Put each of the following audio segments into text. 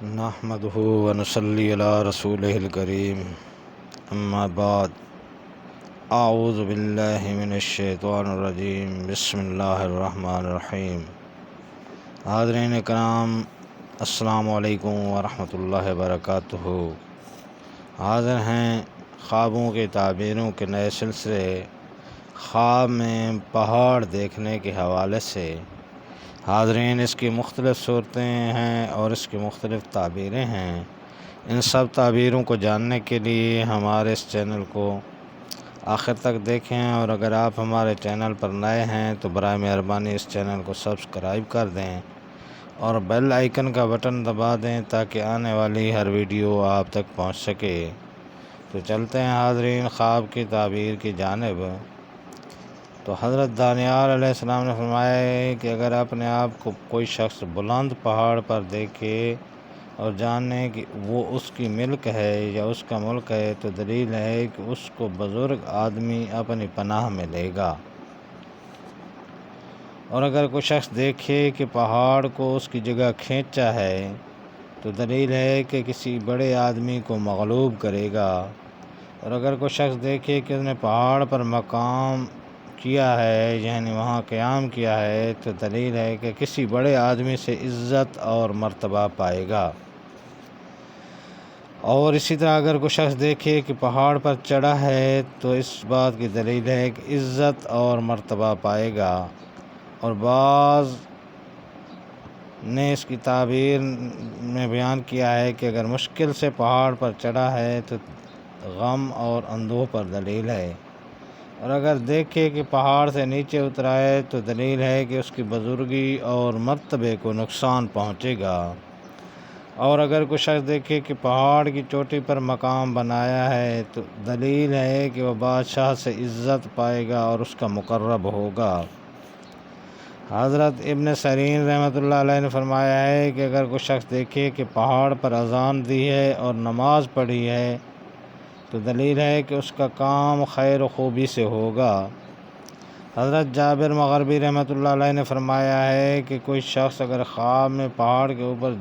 نحمدہ ونصلی علی رسولہ الکریم، اما بعد، اعوذ باللہ من الشیطان الرجیم، بسم اللہ الرحمن الرحیم۔ حاضرین کرام، السلام علیکم ورحمۃ اللہ وبرکاتہ۔ حاضر ہیں خوابوں کے تعبیروں کے نئے سلسلے خواب میں پہاڑ دیکھنے کے حوالے سے۔ حاضرین، اس کی مختلف صورتیں ہیں اور اس کی مختلف تعبیریں ہیں۔ ان سب تعبیروں کو جاننے کے لیے ہمارے اس چینل کو آخر تک دیکھیں، اور اگر آپ ہمارے چینل پر نئے ہیں تو برائے مہربانی اس چینل کو سبسکرائب کر دیں اور بیل آئیکن کا بٹن دبا دیں تاکہ آنے والی ہر ویڈیو آپ تک پہنچ سکے۔ تو چلتے ہیں حاضرین خواب کی تعبیر کی جانب۔ تو حضرت دانیال علیہ السلام نے فرمایا ہے کہ اگر اپنے آپ کو کوئی شخص بلند پہاڑ پر دیکھے اور جانے کہ وہ اس کی ملک ہے یا اس کا ملک ہے، تو دلیل ہے کہ اس کو بزرگ آدمی اپنی پناہ میں لے گا۔ اور اگر کوئی شخص دیکھے کہ پہاڑ کو اس کی جگہ کھینچا ہے، تو دلیل ہے کہ کسی بڑے آدمی کو مغلوب کرے گا۔ اور اگر کوئی شخص دیکھے کہ اس نے پہاڑ پر مقام کیا ہے، یعنی وہاں قیام کیا ہے، تو دلیل ہے کہ کسی بڑے آدمی سے عزت اور مرتبہ پائے گا۔ اور اسی طرح اگر کوئی شخص دیکھے کہ پہاڑ پر چڑھا ہے، تو اس بات کی دلیل ہے کہ عزت اور مرتبہ پائے گا۔ اور بعض نے اس کی تعبیر میں بیان کیا ہے کہ اگر مشکل سے پہاڑ پر چڑھا ہے تو غم اور اندوہ پر دلیل ہے۔ اور اگر دیکھے کہ پہاڑ سے نیچے اترا ہے تو دلیل ہے کہ اس کی بزرگی اور مرتبے کو نقصان پہنچے گا۔ اور اگر کوئی شخص دیکھے کہ پہاڑ کی چوٹی پر مقام بنایا ہے، تو دلیل ہے کہ وہ بادشاہ سے عزت پائے گا اور اس کا مقرب ہوگا۔ حضرت ابن سیرین رحمۃ اللہ علیہ نے فرمایا ہے کہ اگر کوئی شخص دیکھے کہ پہاڑ پر اذان دی ہے اور نماز پڑھی ہے، تو دلیل ہے کہ اس کا کام خیر و خوبی سے ہوگا۔ حضرت جابر مغربی رحمۃ اللہ علیہ نے فرمایا ہے کہ کوئی شخص اگر خواب میں پہاڑ کے اوپر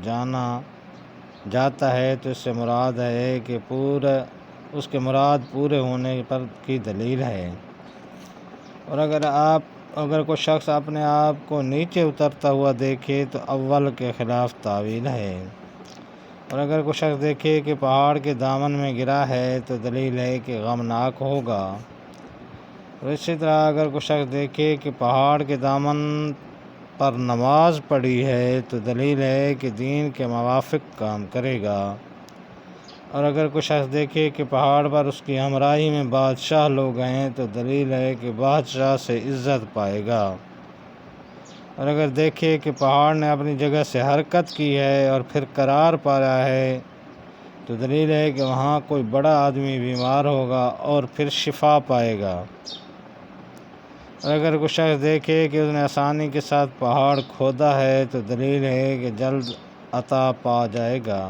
جاتا ہے تو اس سے مراد ہے کہ اس کے مراد پورے ہونے پر کی دلیل ہے۔ اور اگر کوئی شخص اپنے آپ کو نیچے اترتا ہوا دیکھے تو اول کے خلاف تعویل ہے۔ اور اگر کوئی شخص دیکھے کہ پہاڑ کے دامن میں گرا ہے تو دلیل ہے کہ غمناک ہوگا۔ اور اسی طرح اگر کوئی شخص دیکھے کہ پہاڑ کے دامن پر نماز پڑھی ہے تو دلیل ہے کہ دین کے موافق کام کرے گا۔ اور اگر کوئی شخص دیکھے کہ پہاڑ پر اس کی ہمراہی میں بادشاہ لوگ ہیں تو دلیل ہے کہ بادشاہ سے عزت پائے گا۔ اور اگر دیکھے کہ پہاڑ نے اپنی جگہ سے حرکت کی ہے اور پھر قرار پایا ہے، تو دلیل ہے کہ وہاں کوئی بڑا آدمی بیمار ہوگا اور پھر شفا پائے گا۔ اور اگر کوئی شخص دیکھے کہ اس نے آسانی کے ساتھ پہاڑ کھودا ہے تو دلیل ہے کہ جلد عطا پا جائے گا۔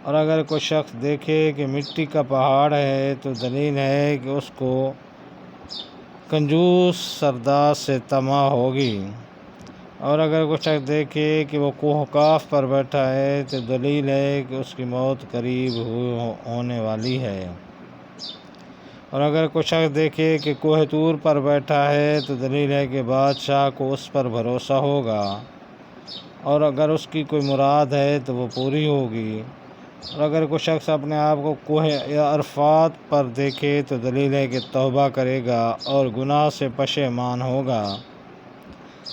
اور اگر کوئی شخص دیکھے کہ مٹی کا پہاڑ ہے تو دلیل ہے کہ اس کو کنجوس سردار سے طمع ہوگی۔ اور اگر کوئی شخص دیکھے کہ وہ کوہ کاف پر بیٹھا ہے تو دلیل ہے کہ اس کی موت قریب ہونے والی ہے۔ اور اگر کوئی شخص دیکھے کہ کوہ طور پر بیٹھا ہے تو دلیل ہے کہ بادشاہ کو اس پر بھروسہ ہوگا، اور اگر اس کی کوئی مراد ہے تو وہ پوری ہوگی۔ اور اگر کوئی شخص اپنے آپ کو کوہ عرفات پر دیکھے تو دلیل ہے کہ توبہ کرے گا اور گناہ سے پشیمان ہوگا۔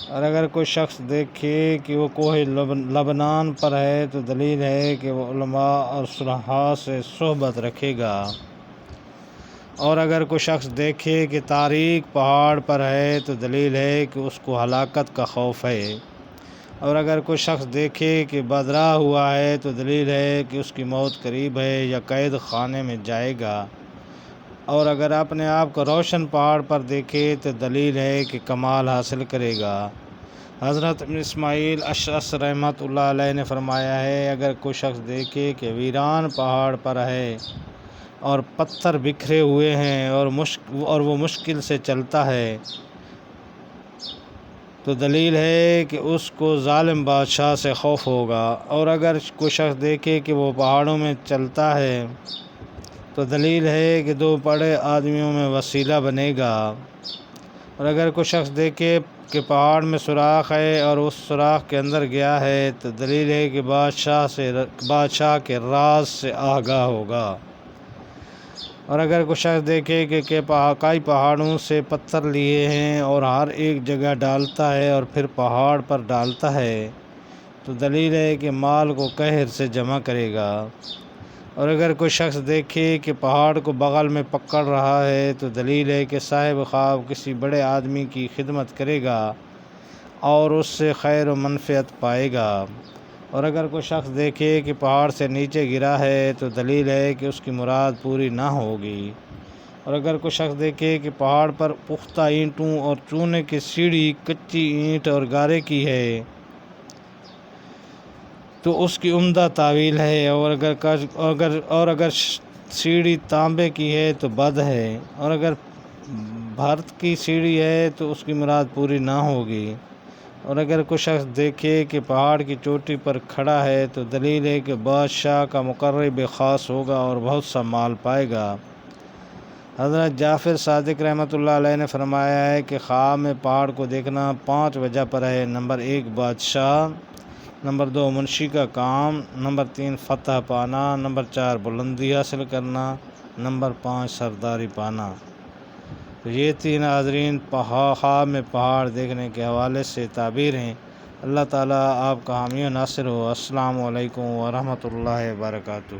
اور اگر کوئی شخص دیکھے کہ وہ کوہ لبنان پر ہے تو دلیل ہے کہ وہ علماء اور صلحاء سے صحبت رکھے گا۔ اور اگر کوئی شخص دیکھے کہ تاریک پہاڑ پر ہے تو دلیل ہے کہ اس کو ہلاکت کا خوف ہے۔ اور اگر کوئی شخص دیکھے کہ بدرا ہوا ہے تو دلیل ہے کہ اس کی موت قریب ہے یا قید خانے میں جائے گا۔ اور اگر اپنے آپ کو روشن پہاڑ پر دیکھے تو دلیل ہے کہ کمال حاصل کرے گا۔ حضرت ابن اسماعیل اشعث رحمۃ اللہ علیہ نے فرمایا ہے اگر کوئی شخص دیکھے کہ ویران پہاڑ پر ہے اور پتھر بکھرے ہوئے ہیں اور وہ مشکل سے چلتا ہے، تو دلیل ہے کہ اس کو ظالم بادشاہ سے خوف ہوگا، اور اگر کوئی شخص دیکھے کہ وہ پہاڑوں میں چلتا ہے تو دلیل ہے کہ 2 بڑے آدمیوں میں وسیلہ بنے گا، اور اگر کوئی شخص دیکھے کہ پہاڑ میں سوراخ ہے اور اس سوراخ کے اندر گیا ہے تو دلیل ہے کہ بادشاہ کے راز سے آگاہ ہوگا، اور اگر کوئی شخص دیکھے کہ کئی پہاڑوں سے پتھر لیے ہیں اور ہر ایک جگہ ڈالتا ہے اور پھر پہاڑ پر ڈالتا ہے تو دلیل ہے کہ مال کو قہر سے جمع کرے گا، اور اگر کوئی شخص دیکھے کہ پہاڑ کو بغل میں پکڑ رہا ہے تو دلیل ہے کہ صاحب خواب کسی بڑے آدمی کی خدمت کرے گا اور اس سے خیر و منفعت پائے گا، اور اگر کوئی شخص دیکھے کہ پہاڑ سے نیچے گرا ہے تو دلیل ہے کہ اس کی مراد پوری نہ ہوگی، اور اگر کوئی شخص دیکھے کہ پہاڑ پر پختہ اینٹوں اور چونے کی سیڑھی کچی اینٹ اور گارے کی ہے تو اس کی عمدہ تعویل ہے، اور اگر سیڑھی تانبے کی ہے تو بد ہے، اور اگر بھرت کی سیڑھی ہے تو اس کی مراد پوری نہ ہوگی، اور اگر کوئی شخص دیکھے کہ پہاڑ کی چوٹی پر کھڑا ہے تو دلیل ہے کہ بادشاہ کا مقرب خاص ہوگا اور بہت سا مال پائے گا۔ حضرت جعفر صادق رحمۃ اللہ علیہ نے فرمایا ہے کہ خواب میں پہاڑ کو دیکھنا 5 وجہ پر ہے۔ نمبر 1 بادشاہ، نمبر 2 منشی کا کام، نمبر 3 فتح پانا، نمبر 4 بلندی حاصل کرنا، نمبر 5 سرداری پانا۔ تو یہ 3 حاضرین خواب میں پہاڑ دیکھنے کے حوالے سے تعبیر ہیں۔ اللہ تعالیٰ آپ کا حامی و ناصر ہو۔ السلام علیکم ورحمۃ اللہ وبرکاتہ۔